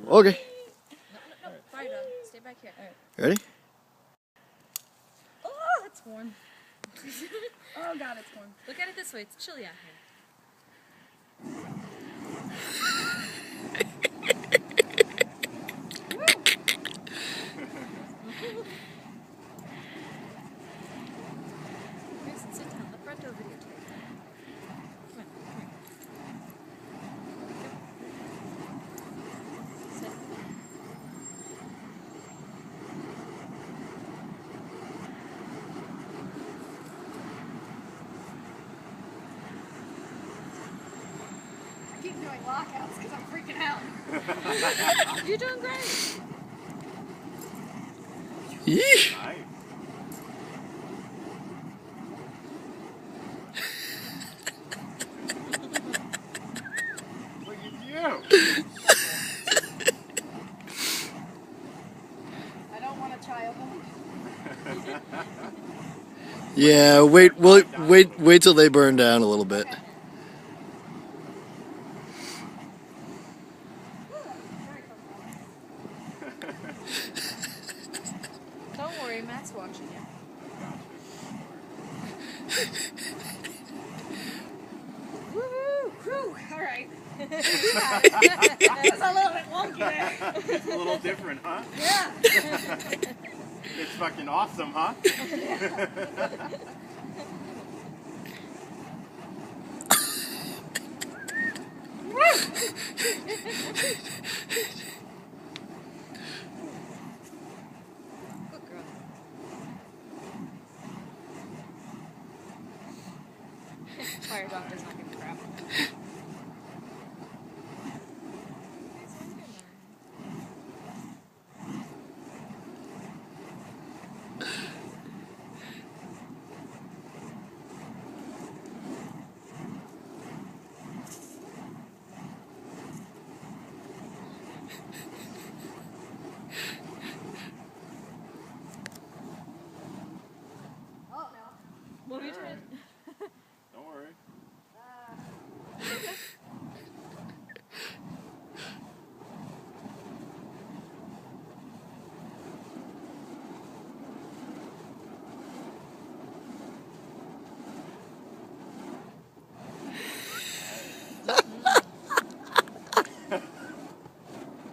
Okay. No, fire dog. Stay back here. All right. Ready? Oh, it's warm. Oh God, it's warm. Look at it this way. It's chilly out here. Grayson, sit down. Let Brett do a videotape. Come on, come here. Sit. I keep doing lockouts because I'm freaking out. You're doing great. Yeesh. Nice. Look at you. I don't want a child. Yeah, wait till they burn down a little bit. Okay. Very comfortable. Don't worry, Matt's watching you. Woo! Whew! All right. That was a little bit wonky there. It's a little different, huh? Yeah. It's fucking awesome, huh? Good girl. Fire dog does not give a crap. Oh no. What are you doing? Don't worry.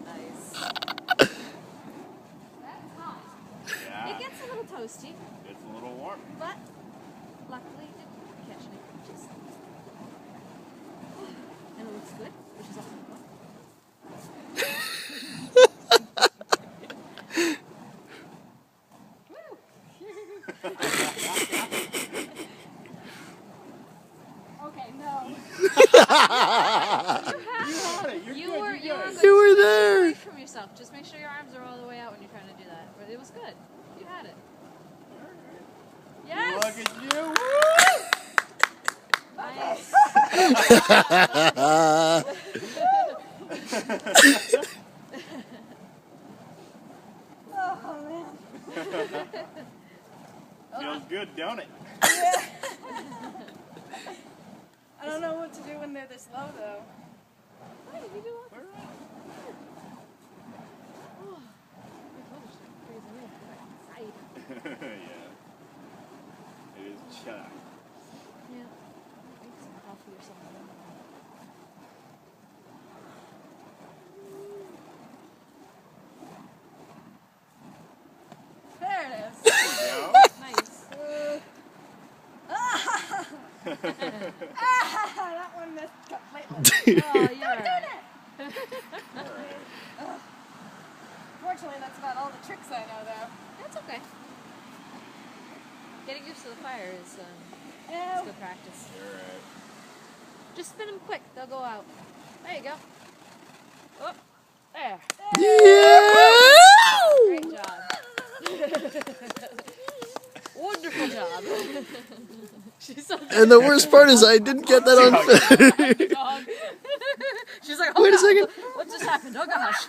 Nice. That's hot. Yeah. It gets a little toasty, It's a little warm. but luckily it didn't catch any crunches. And it looks good, which is often fun. Okay, no. You were good. You were there. Away from yourself. Just make sure your arms are all the way out when you're trying to do that. But it was good. You had it. Yes. Look at you. Nice. Oh man. Feels good, don't it? Yeah. I don't know what to do when they're this low though. Hey, you do all this. Oh, my God, it's freezing in. Yeah. It is chilly. Yeah. Make some coffee or something. There it is. There you go. Nice. That one missed completely. Oh, you're right. Fortunately, that's about all the tricks I know though. That's okay. Getting used to the fire is Yeah. good practice. You're right. Just spin them quick. They'll go out. There you go. Oh, there. Yeah. Great job. Wonderful job. She's so good. And the worst part is I didn't get that on film. Dog. She's like, oh Wait a God, second. what just happened? Oh gosh.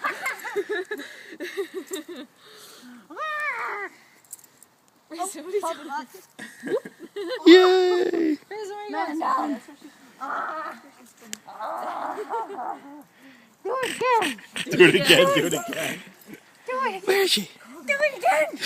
Grayson, what are you doing? Yay. Grayson, where are you Man going? down. Do it again. Do it again. Do it again. Do it. Where is she? Do it again.